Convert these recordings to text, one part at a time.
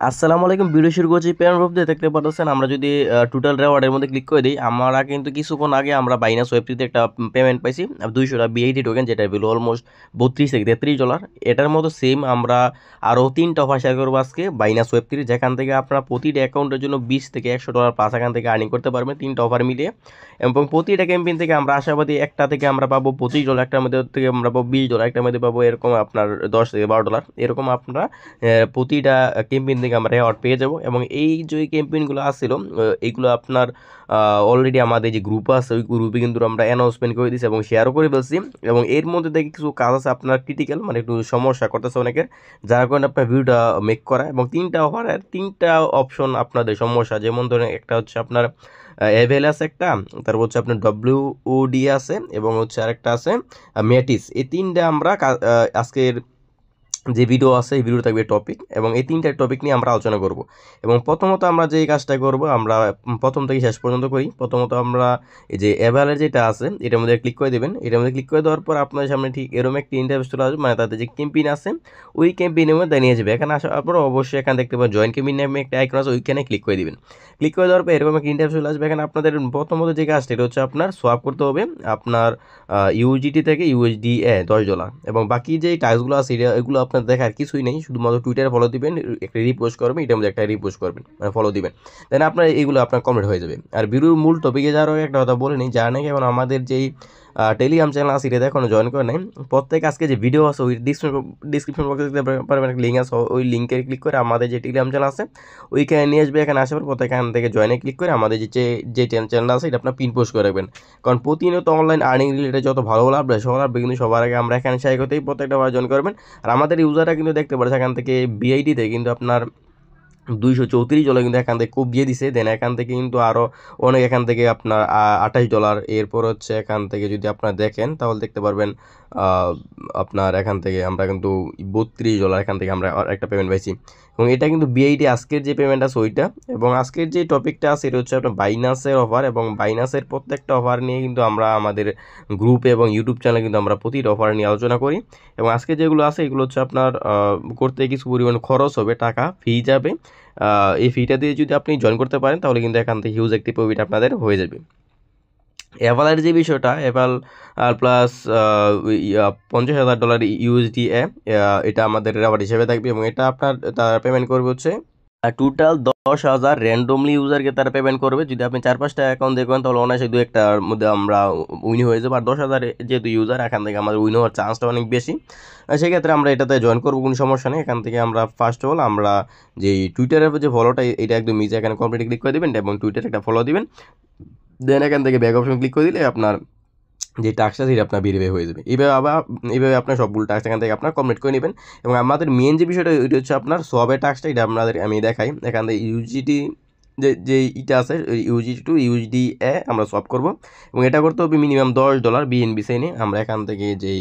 আসসালামু আলাইকুম। ভিডিও শুরু করছি পেমেন্ট প্রুফ দিয়ে। দেখতে পাচ্ছেন আমরা যদি টোটাল রেওয়ার্ডের মধ্যে ক্লিক করে দিই, আমরা কিন্তু কিছুক্ষণ আগে আমরা বাইনাস ওয়েবটিতে একটা পেমেন্ট পাইছি 200 বিআইডি টোকেন, যেটা ভ্যালু অলমোস্ট 32 থেকে $33। এটার মতো সেম আমরা আরও 3টা অফার শেয়ার করবো আজকে বাইনাস ওয়েব3, যেখান থেকে আপনারা প্রতিটা অ্যাকাউন্টের জন্য $20 থেকে $100 প্লাস এখান থেকে আর্নিং করতে পারবেন 3টা অফার মিলিয়ে। এবং প্রতিটা ক্যাম্পেইন থেকে আমরা আশাবাদী একটা থেকে আমরা পাবো $25, একটার মধ্যে থেকে আমরা পাবো $20, একটার মধ্যে পাবো এরকম আপনার $10 থেকে $12, এরকম আপনারা প্রতিটা ক্যাম্পেইন থেকে আমরা রেওয়ার্ড পেয়ে যাব। এবং এই যে ক্যাম্পেইনগুলো আসছিল এইগুলো আপনার অলরেডি আমাদের যে গ্রুপ আছে ওই গ্রুপে কিন্তু আমরা অ্যানাউন্সমেন্ট করে দিচ্ছি এবং শেয়ারও করে ফেলছি। এবং এর মধ্যে থেকে কিছু কাজ আছে আপনার ক্রিটিক্যাল, মানে একটু সমস্যা করতেছে অনেকের, যার কারণে আপনার ভিডিওটা মেক করা। এবং 3টা অফারের 3টা অপশন আপনাদের সমস্যা, যেমন ধরেন একটা হচ্ছে আপনার অ্যাভেল আছে, একটা তারপর হচ্ছে আপনার WOD আছে, এবং হচ্ছে আরেকটা আছে ম্যাটিস। এই 3টা আমরা আজকের যে ভিডিও আছে এই ভিডিও থাকবে টপিক, এবং এই 3টা টপিক নিয়ে আমরা আলোচনা করব। এবং প্রথমত আমরা যে কাজটা করব, আমরা প্রথম থেকে শেষ পর্যন্ত করি। প্রথমত আমরা এই যে অ্যাভালের যেটা আছে এটার মধ্যে ক্লিক করে দেবেন। এটার মধ্যে ক্লিক করে দেওয়ার পর আপনাদের সামনে ঠিক এরকম একটি ইন্টারফেস চলে আসবে, মানে তাতে যে ক্যাম্পেইন আছে ওই ক্যাম্পেইনের মধ্যে নিয়ে যাবে। এখানে আসার পর অবশ্যই এখানে দেখতে পাবেন জয়েন ক্যাম্পেইন নামে একটা আইকন আছে, ওইখানে ক্লিক করে দিবেন। ক্লিক করে দেওয়ার পর এরকম একটা ইন্টারফেস চলে আসবে। এখানে আপনাদের প্রথমত যে কাজটা এটা হচ্ছে আপনার সোয়াপ করতে হবে আপনার ইউজিটি থেকে ইউএসডিএ $10। এবং বাকি যে টাস্কগুলো আছে এগুলো আপনার দেখার কিছুই নেই, শুধুমাত্র টুইটারে ফলো দিবেন, একটা রিপোস্ট করবেন, এটার মধ্যে একটা রিপোস্ট করবেন, মানে ফলো দিবেন, দেন আপনার এইগুলো আপনার কমপ্লিট হয়ে যাবে। আর ভিডিওর মূল টপিকে যাওয়ার আগে একটা কথা বলে নিই, যারা নাকি এখন আমাদের যেই টেলিগ্রাম চ্যানেল আছে এটা এখনো জয়েন করে নেই, প্রত্যেক আজকে যে ভিডিও আছে ওই ডিসক্রিপশন বক্সে দেখতে পারবেন একটা লিঙ্ক আছে, ওই লিঙ্কে ক্লিক করে আমাদের যে টেলিগ্রাম চ্যানেল আছে ওইখানে নিয়ে আসবে। এখানে আসার পর প্রত্যেক এখান থেকে জয়েনে ক্লিক করে আমাদের যে চ্যানেল আছে এটা আপনার পিন পোস্ট করে রাখবেন। কারণ প্রতিনিয়ত অনলাইন আর্নিং রিলেটেড যত ভালো ভালো আপডেট সবার আপডেট কিন্তু সবার আগে আমরা এখানে শেয়ার করতেই প্রত্যেকটা জয়েন করবেন। আর আমাদের ইউজাররা কিন্তু দেখতে পাচ্ছে এখান থেকে বিআইডিতে কিন্তু আপনার $234 কিন্তু এখান থেকে খুব দিয়ে দিছে। দেন এখান থেকে কিন্তু আরও অনেক, এখান থেকে আপনার $28। এরপর হচ্ছে এখান থেকে যদি আপনারা দেখেন তাহলে দেখতে পারবেন আপনার এখান থেকে আমরা কিন্তু $32 এখান থেকে আমরা একটা পেমেন্ট পাইছি। এবং এটা কিন্তু বিআইডি আজকের যে পেমেন্ট আছে ওইটা। এবং আজকের যে টপিকটা আছে এটা হচ্ছে আপনার বাইনাসের অফার, এবং বাইনাসের প্রত্যেকটা অফার নিয়ে কিন্তু আমরা আমাদের গ্রুপে এবং ইউটিউব চ্যানেলে কিন্তু আমরা প্রতিটা অফার নিয়ে আলোচনা করি। এবং আজকে যেগুলো আছে এগুলো হচ্ছে আপনার করতে কিছু পরিমাণ খরচ হবে, টাকা ফি যাবে। এই ফিটা দিয়ে যদি আপনি জয়েন করতে পারেন তাহলে কিন্তু এখান থেকে হিউজ একটি প্রফিট আপনাদের হয়ে যাবে। অ্যাভালের যে বিষয়টা, অ্যাভাল প্লাস $50,000 ইউএসডিএ, এটা আমাদের রেওয়ার্ড হিসেবে থাকবে। এবং এটা আপনার তারা পেমেন্ট করবে হচ্ছে টোটাল 10,000 র্যান্ডমলি ইউজারকে তারা পেমেন্ট করবে। যদি আপনি 4-5টা অ্যাকাউন্ট দেখবেন তাহলে অনায়াসে 2-1টার মধ্যে আমরা উইন হয়ে যাবো। আর 10,000 যেহেতু ইউজার, এখান থেকে আমাদের উইন হওয়ার চান্সটা অনেক বেশি। সেক্ষেত্রে আমরা এটাতে জয়েন করবো, কোনো সমস্যা নেই। এখান থেকে আমরা ফার্স্ট অফ অল আমরা যে টুইটারের যে ফলোটা এটা একদম ইজি, এখানে কমপ্লিট ক্লিক করে দেবেন এবং টুইটারে একটা ফলো দিবেন। দেন এখান থেকে ব্যাক অপশন ক্লিক করে দিলে আপনার যে টাস্কটা সেটা আপনার বেরিয়ে হয়ে যাবে। এইভাবে আপনার সবগুলো টাস্ক এখান থেকে আপনার কমপ্লিট করে নেবেন। এবং আমাদের মেন যে বিষয়টা ওইটা হচ্ছে আপনার সবের টাস্কটা, এটা আপনাদের আমি দেখাই। এখান থেকে ইউজিটি যে ইটা আছে ইউজিটি টু ইউজিডিএ আমরা সলভ করব। এবং এটা করতে হবে মিনিমাম $10 বিএনবি সাইনে। আমরা এখান থেকে যেই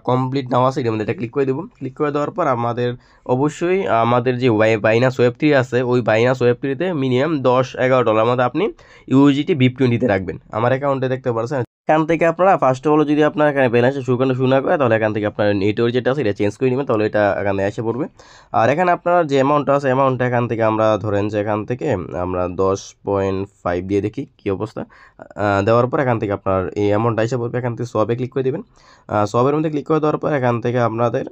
কমপ্লিট নাও আছে এটার মধ্যে এটা ক্লিক করে দেবো। ক্লিক করে দেওয়ার পর আমাদের অবশ্যই আমাদের যে বাইনাস ওয়েব3 আছে ওই বাইনাস ওয়েব3তে মিনিমাম $10-11 মধ্যে আপনি ইউজিটি VIP20-তে রাখবেন। আমার অ্যাকাউন্টে দেখতে পাচ্ছেন এখান থেকে আপনারা ফার্স্ট অফ অল যদি আপনার এখানে ব্যালেন্সে শুরু না করে তাহলে এখান থেকে আপনার নেটওয়ার্ক যেটা আছে এটা চেঞ্জ করে নেবেন, তাহলে এটা এখানে এসে পড়বে। আর এখানে আপনার যে অ্যামাউন্টটা আছে অ্যামাউন্টটা এখান থেকে আমরা ধরেন যে এখান থেকে আমরা 10.5 দিয়ে দেখি কী অবস্থা। দেওয়ার পর এখান থেকে আপনার এই অ্যামাউন্টটা এসে পড়বে। এখান থেকে সবে ক্লিক করে দেবেন। সবের মধ্যে ক্লিক করে দেওয়ার পর এখান থেকে আপনাদের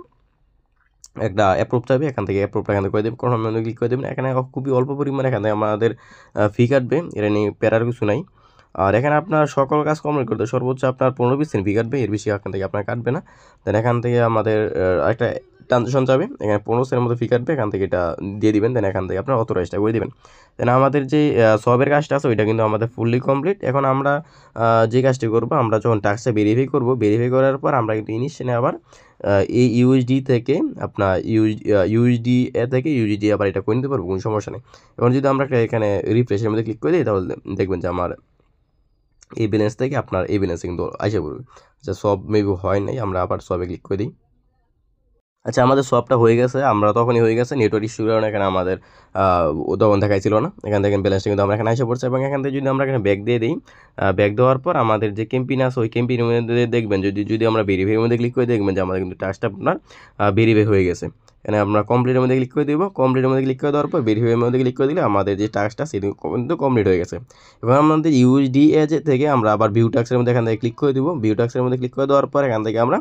একটা অ্যাপ্রুভ চাইবে, এখান থেকে অ্যাপ্রুভটা এখান থেকে করে দেবেন, কোনো মধ্যে ক্লিক করে দেবেন। এখানে খুবই অল্প পরিমাণে এখানে আমাদের ফি কাটবে, এটা নিয়ে প্যারার কিছু নাই। আর এখানে আপনার সকল কাজ কমপ্লিট করতে সর্বোচ্চ আপনার 15-20 ফি কাটবে, এর বেশি এখান থেকে আপনার কাটবে না। দেন এখান থেকে আমাদের একটা ট্রানজেকশন যাবে, এখানে 15 মতো ফি কাটবে, এখান থেকে এটা দিয়ে দিবেন। দেন এখান থেকে আপনার অথরাইজটা করে দেবেন। দেন আমাদের যে সবের কাজটা আছে ওইটা কিন্তু আমাদের ফুললি কমপ্লিট। এখন আমরা যে কাজটি করবো, আমরা যখন টাস্কটা ভেরিফাই করবো, ভেরিফাই করার পর আমরা কিন্তু ইনিশিয়ালে আবার এই ইউএসডি থেকে আপনার ইউএসডি এ থেকে ইউএসডি আবার এটা করে নিতে পারবো, কোনো সমস্যা নেই। এখন যদি আমরা একটা এখানে রিফ্রেশের মধ্যে ক্লিক করে দিই তাহলে দেখবেন যে আমার এই ব্যালেন্স থেকে আপনার এই ব্যালেন্সে কিন্তু আসে পড়বে। আচ্ছা, সব মেবি হয় নাই, আমরা আবার সবে ক্লিক করে দিই। আচ্ছা, আমাদের সবটা হয়ে গেছে, আমরা তখনই হয়ে গেছে নেটওয়ার্ক ইস্যুর কারণে এখানে আমাদের তখন দেখাইছিল না। এখান থেকে ব্যালেন্সটা কিন্তু আমরা এখানে এসে পড়ছে। এবং এখান থেকে যদি আমরা এখানে ব্যাক দিয়ে দিই, ব্যাক দেওয়ার পর আমাদের যে ক্যাম্পেইন আছে ওই ক্যাম্পেইনের মধ্যে দেখবেন যদি আমরা ভেরিফাইয়ের মধ্যে ক্লিক করে দেখবেন যে আমাদের কিন্তু টাস্কটা আপনার ভেরিফাই হয়ে গেছে। এখানে আমরা কমপ্লিটের মধ্যে ক্লিক করে দিব। কমপ্লিটের মধ্যে ক্লিক করে দেওয়ার পর ভেরিফাইয়ের মধ্যে ক্লিক করে দিলে আমাদের যে টাস্কটা সেটা কিন্তু কমপ্লিট হয়ে গেছে। এবার আমাদের ইউএসডি থেকে আমরা আবার ভিউ টাস্কের মধ্যে এখান থেকে ক্লিক করে দিব। ভিউ টাস্কের মধ্যে ক্লিক করে দেওয়ার পর এখান থেকে আমরা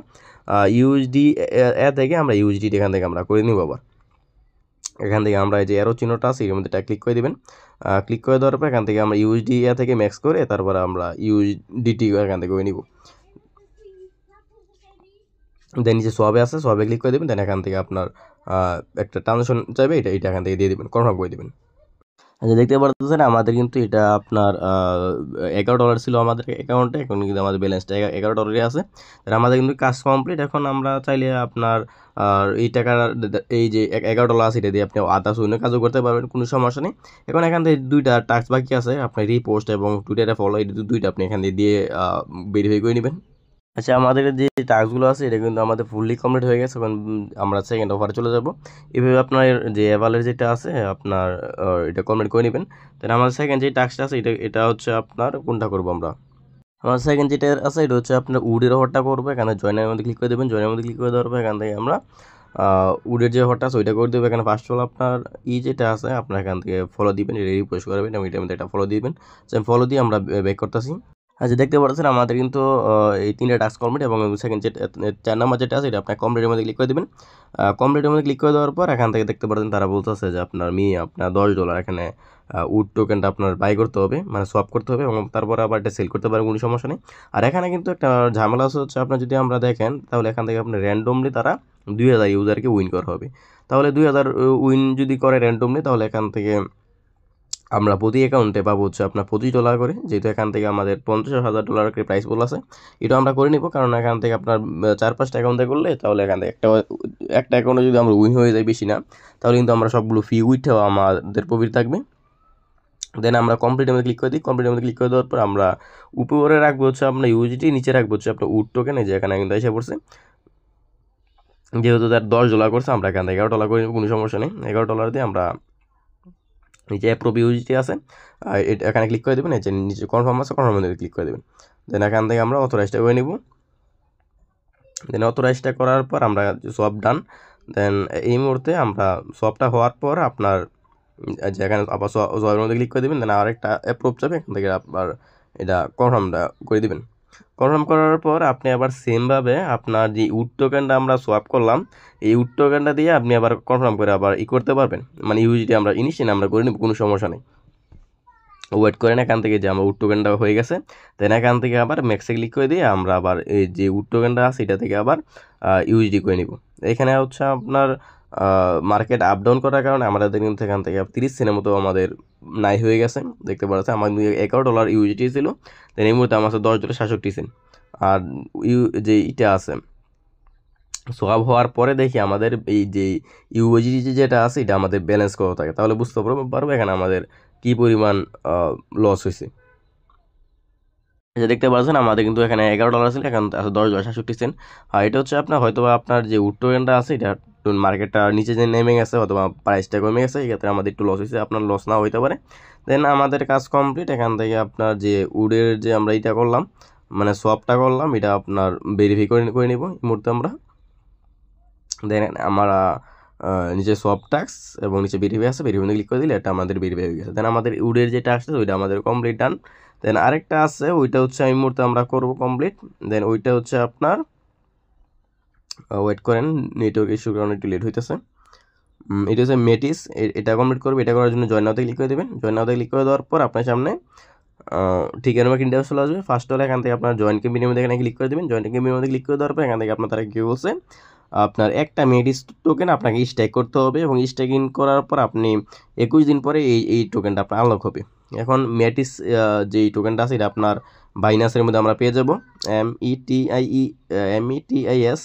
ইউএসডি থেকে আমরা ইউএসডি এখান থেকে আমরা করে নিব। আবার এখান থেকে আমরা এই যে অ্যারো চিহ্নটা আছে এর মধ্যে ক্লিক করে দিবেন। ক্লিক করে দেওয়ার পর এখান থেকে আমরা ইউএসডি থেকে ম্যাক্স করে তারপর আমরা ইউএসডিটি এখান থেকে করে নিব। দেন নিচে সবে আছে, সবে ক্লিক করে দেবেন। দেন এখান থেকে আপনার একটা ট্রানজাকশন চাইবে, এটা এখান থেকে দিয়ে দেবেন, কনফার্ম করে দেবেন। আচ্ছা, দেখতে পারতেছেন আমাদের কিন্তু এটা আপনার $11 ছিল আমাদের অ্যাকাউন্টে, এখন কিন্তু আমাদের ব্যালেন্সটা $11 আছে। তাহলে আমাদের কিন্তু কাজ কমপ্লিট। এখন আমরা চাইলে আপনার এই টাকার এই যে $11 আছে এটা দিয়ে আপনি আদার্স অন্য কাজও করতে পারবেন, কোনো সমস্যা নেই। এখন এখান থেকে দুইটা টাস্ক বাকি আছে, আপনার রিপোস্ট এবং টুইটারে ফলো, এই দুইটা আপনি এখান দিয়ে ভেরিফাই করে নেবেন। আচ্ছা, আমাদের যে টাস্কগুলো আছে এটা কিন্তু আমাদের ফুললি কমপ্লিট হয়ে গেছে। এখন আমরা সেকেন্ড অফারে চলে যাব। এভাবে আপনার যে এভালের যেটা আছে আপনার এটা কমপ্লিট করে নেবেন। তাহলে আমাদের সেকেন্ড যে টাস্কটা আছে এটা হচ্ছে আপনার কোনটা করবো আমরা, আমার সেকেন্ড যেটা আছে এটা হচ্ছে আপনার উডের অফারটা করবো। এখানে জয়েনের মধ্যে ক্লিক করে দেবেন। জয়েনের মধ্যে ক্লিক করে দেওয়ার পর এখান থেকে আমরা উডের যে অফারটা আছে ওইটা করে দেবো। এখানে ফার্স্ট অল আপনার যেটা আছে আপনার এখান থেকে ফলো দিবেন, এটা রিপোস্ট করবেন এবং এটার মধ্যে একটা ফলো দিবেন। ফলো দিয়ে আমরা ব্যাক করতেছি। আচ্ছা, দেখতে পাচ্ছেন আমাদের কিন্তু এই 3টা টাস্ক কমপ্লিট এবং সেকেন্ড যেটা 4 নাম্বার যেটা আছে এটা আপনার কমপ্লিটের মধ্যে ক্লিক করে দেবেন। কমপ্লিটের মধ্যে ক্লিক করে দেওয়ার পর এখান থেকে দেখতে পাচ্ছেন তারা বলতেছে যে আপনার আপনার $10 এখানে উড টোকেনটা আপনার বাই করতে হবে, মানে সোয়াপ করতে হবে এবং তারপরে আবার এটা সেল করতে পারেন, কোনো সমস্যা নেই। আর এখানে কিন্তু একটা ঝামেলা হচ্ছে আপনার যদি আমরা দেখেন তাহলে এখান থেকে আপনার র্যান্ডমলি তারা 2000 ইউজারকে উইন করা হবে। তাহলে 2000 উইন যদি করে র্যান্ডমলি তাহলে এখান থেকে আমরা প্রতি অ্যাকাউন্টে পাবো হচ্ছে আপনার $25 করে, যেহেতু এখান থেকে আমাদের $50,000 করে প্রাইস বলা আছে। এটা আমরা করে নিব, কারণ এখান থেকে আপনার 4-5টা অ্যাকাউন্টে করলে তাহলে এখান থেকে একটা অ্যাকাউন্টে যদি আমরা উইন হয়ে যাই বেশি না, তাহলে কিন্তু আমরা সবগুলো ফি উইথেও আমাদের প্রফিট থাকবে। দেন আমরা কমপ্লিটের মধ্যে ক্লিক করে দিই। কমপ্লিটের মধ্যে ক্লিক করে দেওয়ার পর আমরা উপরে রাখবো হচ্ছে আপনার ইউজিটি, নিচে রাখবো হচ্ছে আপনার উড টোকেন, এই যে এখানে কিন্তু এসে পড়ছে। যেহেতু তার $10 করছে আমরা এখান থেকে $11 করে কোনো সমস্যা নেই। $11 দিয়ে আমরা নিচে অ্যাপ্রুভ ইউজিটি আছে এখানে ক্লিক করে দেবেন। এই যে নিচে কনফার্ম আছে, কনফার্ম মধ্যে ক্লিক করে দেবেন। দেন এখান থেকে আমরা অথরাইজটা করে নিব। দেন অথরাইজটা করার পর আমরা সব ডান। দেন এই মুহূর্তে আমরা সবটা হওয়ার পর আপনার যেখানে আবার জয়ের মধ্যে ক্লিক করে দেবেন। দেন আরেকটা অ্যাপ্রুভ যাবে, এখান থেকে আপনার এটা কনফার্মটা করে দেবেন। কনফার্ম করার পর আপনি আবার সেমভাবে আপনার যে উড টোকেনটা আমরা সোয়াপ করলাম এই উড টোকেনটা দিয়ে আপনি আবার কনফার্ম করে আবার করতে পারবেন, মানে ইউজিটি আমরা ইনিশিয়াল আমরা করে নেব, কোনো সমস্যা নেই। ওয়েট করেন এখান থেকে যে আমার উড টোকেনটা হয়ে গেছে। দেন এখান থেকে আবার ম্যাক্সে ক্লিক করে দিয়ে আমরা আবার এই যে উড টোকেনটা আছে এটা থেকে আবার ইউজিডি করে নিব। এখানে হচ্ছে আপনার মার্কেট আপ ডাউন করার কারণে আমাদের কিন্তু এখান থেকে 30 সেন্টের মতো আমাদের নাই হয়ে গেছে। দেখতে পাচ্ছেন আমার $11 ইউজিটি ছিল, দেন এই মুহূর্তে আমার আছে $10.67। আর যে এটা আছে সোয়াপ হওয়ার পরে দেখি আমাদের এই যে ইউজিডি যেটা আছে এটা আমাদের ব্যালেন্স করা থাকে, তাহলে বুঝতে পারবো এখানে আমাদের কি পরিমাণ লস হয়েছে। দেখতে পাচ্ছেন আমাদের কিন্তু এখানে $11 ছিল, এখন আছে $10.67। আর এটা হচ্ছে আপনার হয়তো আপনার যে উড টোকেনটা আছে এটা মার্কেটটা নিচে যে নেমে গেছে অথবা প্রাইসটা কমে গেছে, এক্ষেত্রে আমাদের একটু লস হয়েছে, আপনার লস না হইতে পারে। দেন আমাদের কাজ কমপ্লিট। এখান থেকে আপনার যে উডের যে আমরা এটা করলাম মানে সোয়াপটা করলাম এটা আপনার ভেরিফাই করে নিব এই মুহূর্তে আমরা। দেন আমরা নিচে সোয়াপ টাস্ক এবং নিচে ভেরিফাই আছে, ভেরিফাই ক্লিক করে দিলে এটা আমাদের ভেরিফাই হয়ে গেছে। দেন আমাদের উডের যে টাস্ক আছে ওইটা আমাদের কমপ্লিট ডান। দেন আরেকটা আছে ওইটা হচ্ছে এই মুহূর্তে আমরা করবো কমপ্লিট। দেন ওইটা হচ্ছে আপনার ওয়েট করেন, নেটওয়ার্ক ইস্যুর কারণে একটু লেট হইতেছে। এটা হচ্ছে মেটিস, এটা কমপ্লিট করবে। এটা করার জন্য জয়েন নাওতে ক্লিক করে দেবেন। জয়েন নাওতে ক্লিক করে দেওয়ার পর আপনার সামনে ঠিকানা বা ইন্টারভিউ চলে আসবে। ফার্স্ট হলে এখান থেকে আপনার জয়েন ক্যাম্পেইনের মধ্যে এখানে ক্লিক করে দেবেন। জয়েন ক্যাম্পেইনের মধ্যে ক্লিক করে দেওয়ার পর এখান থেকে আপনার তারা কী বলছে আপনার একটা মেটিস টোকেন আপনাকে স্ট্যাক করতে হবে এবং স্ট্যাক ইন করার পর আপনি 21 দিন পরে এই টোকেনটা আপনার আনলক হবে। এখন মেটিস যেই টোকেনটা আছে এটা আপনার বাইনান্সের মধ্যে আমরা পেয়ে যাব। METIS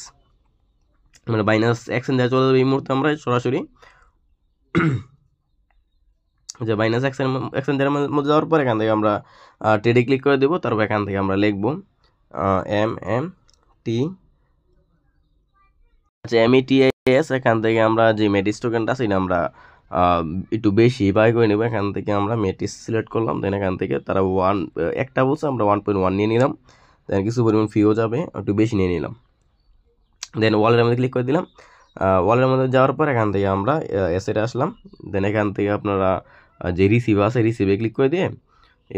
মানে বাইনান্স এক্সচেঞ্জে চলে যাবে এই মুহূর্তে আমরা সরাসরি যে বাইনান্স এক্সচেঞ্জের মধ্যে যাওয়ার পর এখান থেকে আমরা ট্রেডে ক্লিক করে দেবো। তারপর এখান থেকে আমরা লিখবো MMT আচ্ছা METIS। এখান থেকে আমরা যে মেটিস টোকেনটা আছে এটা আমরা একটু বেশি বাই করে নেব। এখান থেকে আমরা মেটিস সিলেক্ট করলাম। দেন এখান থেকে তারা একটা বলছে আমরা 1.1 নিয়ে নিলাম। দেন কিছু পরিমাণ ফিও যাবে, একটু বেশি নিয়ে নিলাম। দেন ওয়ালেটের মধ্যে ক্লিক করে দিলাম। ওয়ালের মধ্যে যাওয়ার পর এখান থেকে আমরা অ্যাসেটে আসলাম। দেন এখান থেকে আপনারা যে রিসিভ আছে রিসিভে ক্লিক করে দিয়ে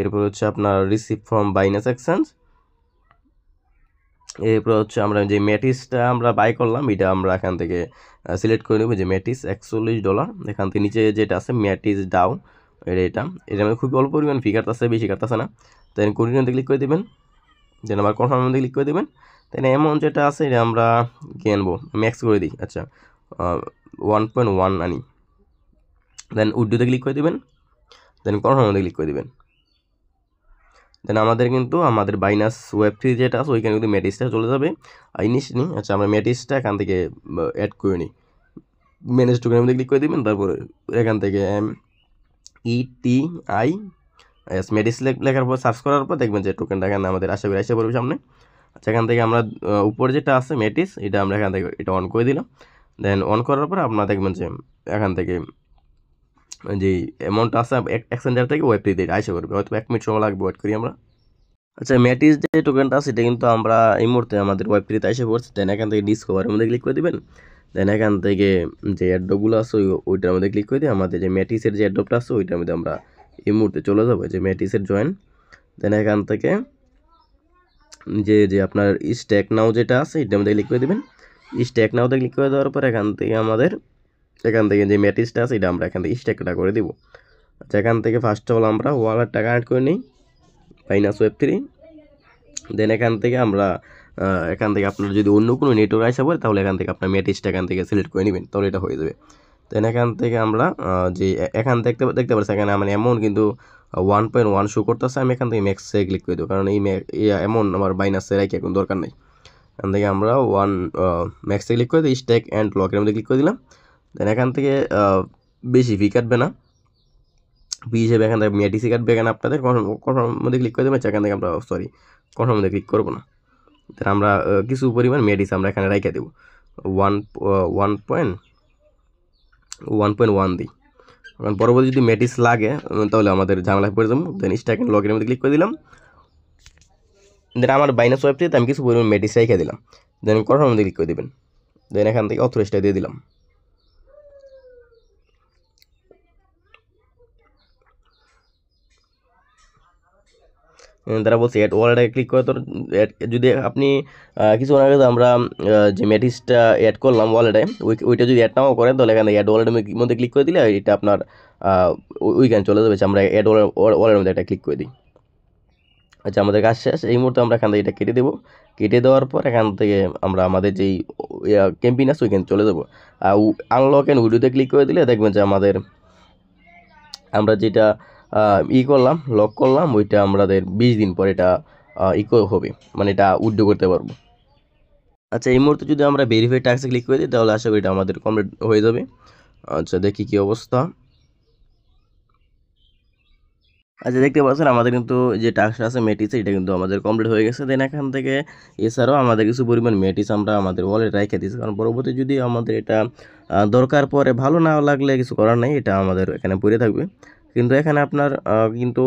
এরপর হচ্ছে আপনার রিসিভ ফ্রম বাইন্যান্স এক্সচেঞ্জ, এরপর হচ্ছে আমরা যে ম্যাটিসটা আমরা বাই করলাম এটা আমরা এখান থেকে সিলেক্ট করে নেব, যে ম্যাটিস $41। এখান থেকে নিচে যেটা আছে ম্যাটিস ডাও, এটা মধ্যে খুবই অল্প পরিমাণ ফি কাটতেছে, বেশি কাটতেছে না। দেন কন্টিনিউতে ক্লিক করে দেবেন, দেন আবার কনফার্মের মধ্যে ক্লিক করে দেবেন। দেন অ্যামাউন্ট যেটা আছে এটা আমরা কি আনবো, ম্যাক্স করে দিই, আচ্ছা 1.1 আনি। দেন উইথড্রোতে ক্লিক করে দেবেন, দেন কনফার্মের মধ্যে ক্লিক করে দেবেন। দেন আমাদের কিন্তু আমাদের বাইনাস Web3 যেটা আছে ওইখানে কিন্তু ম্যাটিসটা চলে যাবে। আচ্ছা আমরা ম্যাটিসটা এখান থেকে অ্যাড করে নিই। ম্যানেজ টোকেনের মধ্যে ক্লিক করে দিবেন, তারপরে এখান থেকে METI ম্যাটিস লেখার পর সার্চ করার পর দেখবেন যে টোকেনটা এখানে আমাদের আশা করি আসে পড়বে সামনে। আচ্ছা এখান থেকে আমরা উপরে যেটা আছে ম্যাটিস এটা আমরা এখান থেকে এটা অন করে দিলাম। দেন অন করার পর আপনারা দেখবেন যে এখান থেকে যে অ্যামাউন্ট আছে এক্সচেঞ্জার থেকে Web3 আসে পড়বে, হয়তো 1 মিনিট সময় লাগবে, ওয়েট করি আমরা। আচ্ছা ম্যাটিস যে টোকেনটা আছে এটা কিন্তু আমরা এই মুহূর্তে আমাদের Web3 এসে পড়ছে। দেন এখান থেকে ডিসকভারের মধ্যে ক্লিক করে দিবেন। দেন এখান থেকে যে অ্যাড্রপগুলো আছে ওইটার মধ্যে ক্লিক করে দিয়ে আমাদের যে ম্যাটিসের যে অ্যাড্রপটা আছে ওইটার মধ্যে আমরা এই মুহূর্তে চলে যাবো, যে ম্যাটিসের জয়েন। দেন এখান থেকে যে আপনার স্ট্যাক নাও যেটা আছে এটার মধ্যে ক্লিক করে দেবেন। স্ট্যাক নাওতে ক্লিক করে দেওয়ার পর এখান থেকে আমাদের এখান থেকে যে ম্যাটিসটা আছে এটা আমরা এখান থেকে স্ট্যাকটা করে দিব। আচ্ছা এখান থেকে ফার্স্ট অফ অল আমরা ওয়ালেটটা কানেক্ট করে নিই বাইনাস Web3। দেন এখান থেকে আমরা এখান থেকে আপনার যদি অন্য কোনো নেটওয়ার্ক আসা পড়ে তাহলে এখান থেকে আপনার ম্যাটিসটা এখান থেকে সিলেক্ট করে নেবেন, তাহলে এটা হয়ে যাবে। দেন এখান থেকে আমরা যে এখান দেখতে পাচ্ছি এখানে আমার অ্যামাউন্ট কিন্তু 1.1 শো করতেছে। আমি এখান থেকে ম্যাক্সে ক্লিক করে দেবো, কারণ এই অ্যামাউন্ট আমার বাইনাসে রাখি এখন দরকার নেই। এখান থেকে আমরা ম্যাক্সে ক্লিক করে দিই, স্ট্যাক অ্যান্ড লকের মধ্যে ক্লিক করে দিলাম। দেন এখান থেকে বেশি ফি কাটবে না, ফি হিসেবে এখান থেকে ম্যাটিসি কাটবে। এখানে আপনাদের কনফার্মের মধ্যে ক্লিক করে দেবেন। এখান থেকে আমরা কনফার্মের মধ্যে ক্লিক করবো না। তাহলে আমরা কিছু পরিমাণ ম্যাটিস আমরা এখানে রেখে দেবো 1.1 দিই, কারণ পরবর্তী যদি ম্যাটিস লাগে তাহলে আমাদের ঝামেলায় পড়ে যাবো। দেন স্ট্যাক অ্যান্ড লগের মধ্যে ক্লিক করে দিলাম। দেন আমার বাইনাস Web3 আমি কিছু পরিমাণ ম্যাটিস রেখে দিলাম। দেন কনফার্মের মধ্যে ক্লিক করে দেবেন। দেন এখান থেকে অথরাইজটা দিয়ে দিলাম। তারা বলছে অ্যাড ওয়ালেটে ক্লিক করে, তো যদি আপনি কিছুক্ষণ আগে আমরা যে ম্যাটিসটা অ্যাড করলাম ওয়ালেটে ওইটা যদি অ্যাড নাও করেন তাহলে এখানে অ্যাড ওয়ালেটের মধ্যে ক্লিক করে দিলে এটা আপনার ওইখানে চলে যাবে। আমরা অ্যাড ওয়ালেটের মধ্যে একটা ক্লিক করে দিই। আচ্ছা আমাদের কাজ শেষ। এই মুহূর্তে আমরা এখান থেকে এটা কেটে দেবো। কেটে দেওয়ার পর এখান থেকে আমরা আমাদের যেই ক্যাম্পেইন আছে ওইখানে চলে যাবো। আনলক অ্যান্ড উইডোতে ক্লিক করে দিলে দেখবেন যে আমরা যেটা করলাম লক করলাম ওইটা আমাদের 20 দিন পর এটা হবে, মানে এটা উইথড্র করতে পারবো। আচ্ছা এই মুহূর্তে যদি আমরা ভেরিফাই টাস্কে ক্লিক করে দিই তাহলে আশা করি এটা আমাদের কমপ্লিট হয়ে যাবে। আচ্ছা দেখি কি অবস্থা। আচ্ছা দেখতে পাচ্ছেন আমাদের কিন্তু যে টাস্কটা আছে ম্যাটিস এটা কিন্তু আমাদের কমপ্লিট হয়ে গেছে। দেন এখান থেকে এছাড়াও আমাদের কিছু পরিমাণ ম্যাটিস আমরা আমাদের ওয়ালেট রেখে দিয়েছি, কারণ পরবর্তী যদি আমাদের এটা দরকার পরে ভালো না লাগলে কিছু করার নাই, এটা আমাদের এখানে পড়ে থাকবে। কিন্তু এখানে আপনার কিন্তু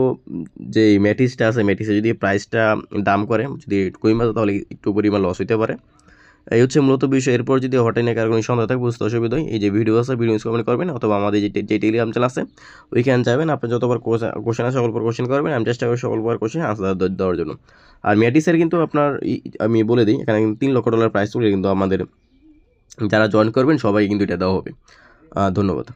যে ম্যাটিসটা আছে ম্যাটিসে যদি প্রাইসটা দাম করে যদি কমে যায় তাহলে একটু পরিমাণ লস হতে পারে। এই হচ্ছে মূলত বিষয়। এরপর যদি হঠাৎ কারো কোনো সন্দেহ থাকে বুঝতে অসুবিধা হয়, এই যে ভিডিও আছে ভিডিও কমেন্ট করবেন, অথবা আমাদের যে টেলিগ্রাম চ্যানেল আছে ওইখানে যাবেন। আপনি যতবার কোশ্চেন আছে সকল পর কোশ্চেন করবেন, আমি চেষ্টা করি সকল পর কোশ্চেন আনসার দেওয়ার জন্য। আর ম্যাটিসের কিন্তু আপনার আমি বলে দিই এখানে কিন্তু $3 লক্ষ প্রাইস তুলে কিন্তু আমাদের যারা জয়েন করবেন সবাই কিন্তু এটা দেওয়া হবে। ধন্যবাদ।